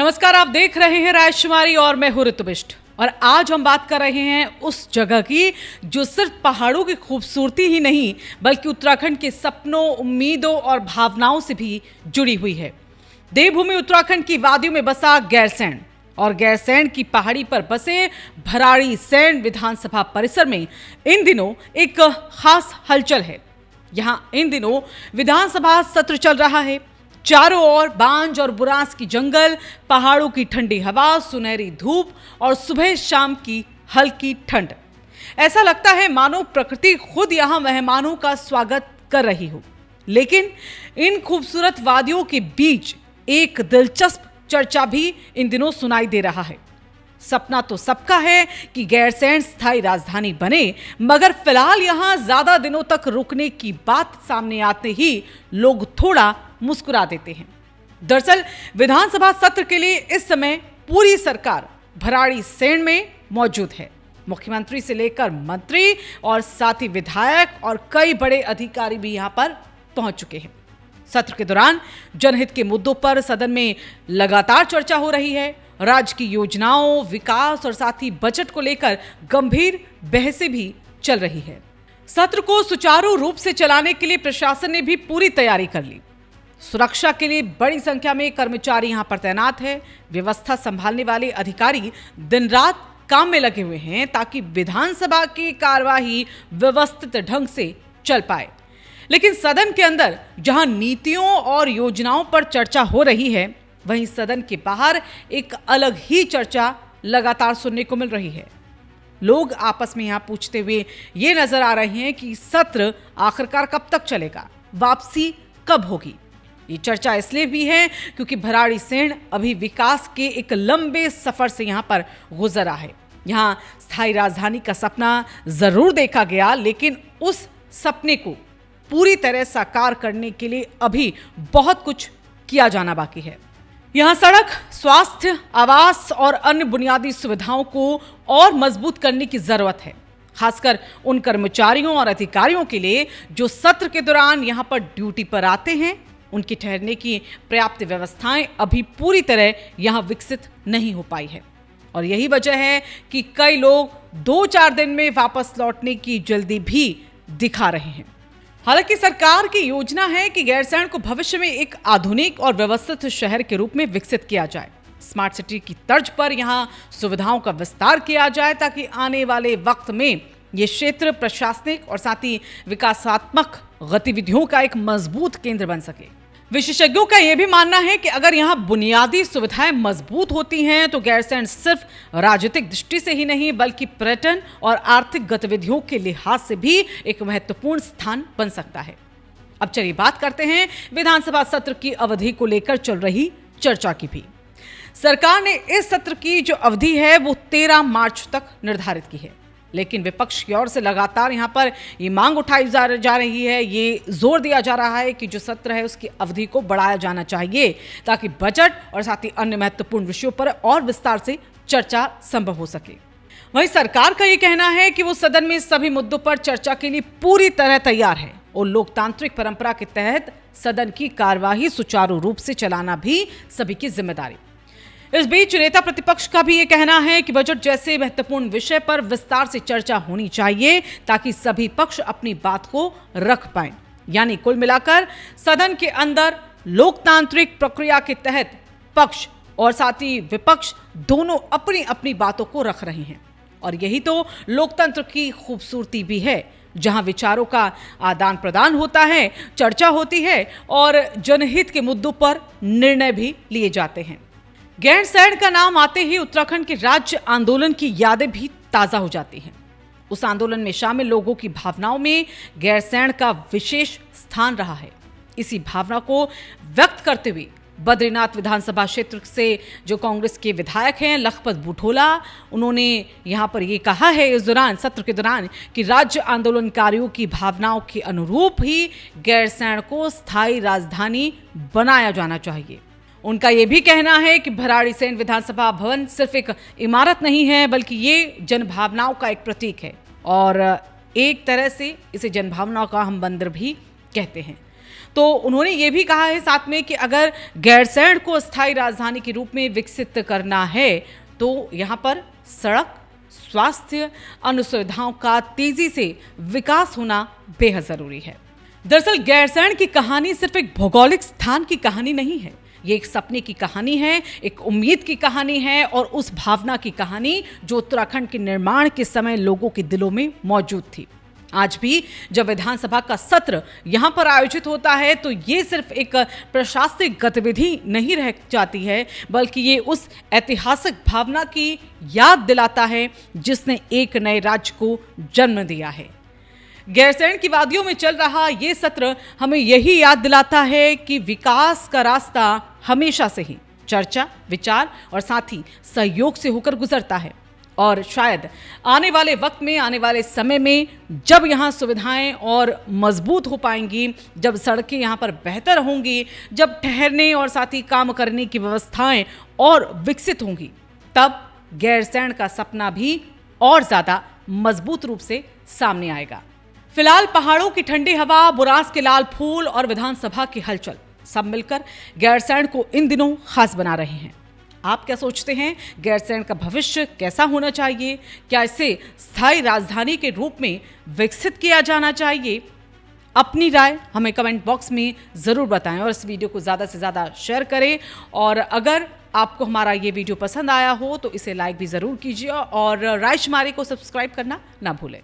नमस्कार, आप देख रहे हैं राजकुमारी और मैं हूं ऋतुबिष्ट। और आज हम बात कर रहे हैं उस जगह की जो सिर्फ पहाड़ों की खूबसूरती ही नहीं बल्कि उत्तराखंड के सपनों, उम्मीदों और भावनाओं से भी जुड़ी हुई है। देवभूमि उत्तराखंड की वादियों में बसा गैरसैंण और गैरसैंण की पहाड़ी पर बसे भराड़ीसैंण विधानसभा परिसर में इन दिनों एक खास हलचल है। यहां इन दिनों विधानसभा सत्र चल रहा है। चारों ओर बांज और बुरांस की जंगल, पहाड़ों की ठंडी हवा, सुनहरी धूप और सुबह शाम की हल्की ठंड। ऐसा लगता है मानो प्रकृति खुद यहां मेहमानों का स्वागत कर रही हो। लेकिन इन खूबसूरत वादियों के बीच एक दिलचस्प चर्चा भी इन दिनों सुनाई दे रहा है। सपना तो सबका है कि गैरसैंण स्थायी राजधानी बने, मगर फिलहाल यहां ज्यादा दिनों तक रुकने की बात सामने आते ही लोग थोड़ा मुस्कुरा देते हैं। दरअसल विधानसभा सत्र के लिए इस समय पूरी सरकार भराड़ीसैंण में मौजूद है। मुख्यमंत्री से लेकर मंत्री और साथ ही विधायक और कई बड़े अधिकारी भी यहां पर पहुंच चुके हैं। सत्र के दौरान जनहित के मुद्दों पर सदन में लगातार चर्चा हो रही है। राज्य की योजनाओं, विकास और साथ ही बजट को लेकर गंभीर बहसें भी चल रही है। सत्र को सुचारू रूप से चलाने के लिए प्रशासन ने भी पूरी तैयारी कर ली। सुरक्षा के लिए बड़ी संख्या में कर्मचारी यहां पर तैनात है। व्यवस्था संभालने वाले अधिकारी दिन रात काम में लगे हुए हैं ताकि विधानसभा की कार्यवाही व्यवस्थित ढंग से चल पाए। लेकिन सदन के अंदर जहां नीतियों और योजनाओं पर चर्चा हो रही है, वहीं सदन के बाहर एक अलग ही चर्चा लगातार सुनने को मिल रही है। लोग आपस में यहां पूछते हुए ये नजर आ रहे हैं कि सत्र आखिरकार कब तक चलेगा, वापसी कब होगी। ये चर्चा इसलिए भी है क्योंकि भराड़ीसैंण अभी विकास के एक लंबे सफर से यहां पर गुजरा है। यहां स्थायी राजधानी का सपना जरूर देखा गया, लेकिन उस सपने को पूरी तरह साकार करने के लिए अभी बहुत कुछ किया जाना बाकी है। यहां सड़क, स्वास्थ्य, आवास और अन्य बुनियादी सुविधाओं को और मजबूत करने की जरूरत है, खासकर उन कर्मचारियों और अधिकारियों के लिए जो सत्र के दौरान यहां पर ड्यूटी पर आते हैं। उनकी ठहरने की पर्याप्त व्यवस्थाएं अभी पूरी तरह यहां विकसित नहीं हो पाई है और यही वजह है कि कई लोग 2-4 दिन में वापस लौटने की जल्दी भी दिखा रहे हैं। हालांकि सरकार की योजना है कि गैरसैंण को भविष्य में एक आधुनिक और व्यवस्थित शहर के रूप में विकसित किया जाए। स्मार्ट सिटी की तर्ज पर यहां सुविधाओं का विस्तार किया जाए ताकि आने वाले वक्त में ये क्षेत्र प्रशासनिक और साथ ही विकासात्मक गतिविधियों का एक मजबूत केंद्र बन सके। विशेषज्ञों का यह भी मानना है कि अगर यहां बुनियादी सुविधाएं मजबूत होती हैं तो गैरसैंण सिर्फ राजनीतिक दृष्टि से ही नहीं बल्कि पर्यटन और आर्थिक गतिविधियों के लिहाज से भी एक महत्वपूर्ण स्थान बन सकता है। अब चलिए बात करते हैं विधानसभा सत्र की अवधि को लेकर चल रही चर्चा की भी। सरकार ने इस सत्र की जो अवधि है वो 13 मार्च तक निर्धारित की है, लेकिन विपक्ष की ओर से लगातार यहां पर ये मांग उठाई जा रही है, ये जोर दिया जा रहा है कि जो सत्र है उसकी अवधि को बढ़ाया जाना चाहिए ताकि बजट और साथ ही अन्य महत्वपूर्ण विषयों पर और विस्तार से चर्चा संभव हो सके। वहीं सरकार का ये कहना है कि वो सदन में सभी मुद्दों पर चर्चा के लिए पूरी तरह तैयार है और लोकतांत्रिक परंपरा के तहत सदन की कार्यवाही सुचारू रूप से चलाना भी सभी की जिम्मेदारी। इस बीच नेता प्रतिपक्ष का भी ये कहना है कि बजट जैसे महत्वपूर्ण विषय पर विस्तार से चर्चा होनी चाहिए ताकि सभी पक्ष अपनी बात को रख पाएं। यानी कुल मिलाकर सदन के अंदर लोकतांत्रिक प्रक्रिया के तहत पक्ष और साथ ही विपक्ष दोनों अपनी अपनी बातों को रख रहे हैं और यही तो लोकतंत्र की खूबसूरती भी है, जहां विचारों का आदान प्रदान होता है, चर्चा होती है और जनहित के मुद्दों पर निर्णय भी लिए जाते हैं। गैरसैंण का नाम आते ही उत्तराखंड के राज्य आंदोलन की यादें भी ताजा हो जाती हैं। उस आंदोलन में शामिल लोगों की भावनाओं में गैरसैंण का विशेष स्थान रहा है। इसी भावना को व्यक्त करते हुए बद्रीनाथ विधानसभा क्षेत्र से जो कांग्रेस के विधायक हैं लखपत बुटोला, उन्होंने यहां पर ये कहा है इस दौरान, सत्र के दौरान, कि राज्य आंदोलनकारियों की भावनाओं के अनुरूप ही गैरसैंण को स्थायी राजधानी बनाया जाना चाहिए। उनका यह भी कहना है कि भराड़ीसैंण विधानसभा भवन सिर्फ एक इमारत नहीं है बल्कि ये जनभावनाओं का एक प्रतीक है और एक तरह से इसे जनभावनाओं का हम मंदिर भी कहते हैं। तो उन्होंने ये भी कहा है साथ में कि अगर गैरसैंण को स्थायी राजधानी के रूप में विकसित करना है तो यहाँ पर सड़क, स्वास्थ्य, अन्य सुविधाओं का तेजी से विकास होना बेहद जरूरी है। दरअसल गैरसैंण की कहानी सिर्फ एक भौगोलिक स्थान की कहानी नहीं है, ये एक सपने की कहानी है, एक उम्मीद की कहानी है और उस भावना की कहानी जो उत्तराखंड के निर्माण के समय लोगों के दिलों में मौजूद थी। आज भी जब विधानसभा का सत्र यहाँ पर आयोजित होता है तो ये सिर्फ एक प्रशासनिक गतिविधि नहीं रह जाती है, बल्कि ये उस ऐतिहासिक भावना की याद दिलाता है जिसने एक नए राज्य को जन्म दिया है। गैरसैंण की वादियों में चल रहा ये सत्र हमें यही याद दिलाता है कि विकास का रास्ता हमेशा से ही चर्चा, विचार और साथ ही सहयोग से होकर गुजरता है। और शायद आने वाले वक्त में, आने वाले समय में जब यहाँ सुविधाएं और मजबूत हो पाएंगी, जब सड़कें यहाँ पर बेहतर होंगी, जब ठहरने और साथ ही काम करने की व्यवस्थाएं और विकसित होंगी, तब गैरसैंण का सपना भी और ज़्यादा मजबूत रूप से सामने आएगा। फिलहाल पहाड़ों की ठंडी हवा, बुरांस के लाल फूल और विधानसभा की हलचल सब मिलकर गैरसैंण को इन दिनों खास बना रहे हैं। आप क्या सोचते हैं? गैरसैंण का भविष्य कैसा होना चाहिए? क्या इसे स्थायी राजधानी के रूप में विकसित किया जाना चाहिए? अपनी राय हमें कमेंट बॉक्स में ज़रूर बताएं और इस वीडियो को ज़्यादा से ज़्यादा शेयर करें। और अगर आपको हमारा ये वीडियो पसंद आया हो तो इसे लाइक भी ज़रूर कीजिए और रायशुमारी को सब्सक्राइब करना ना भूलें।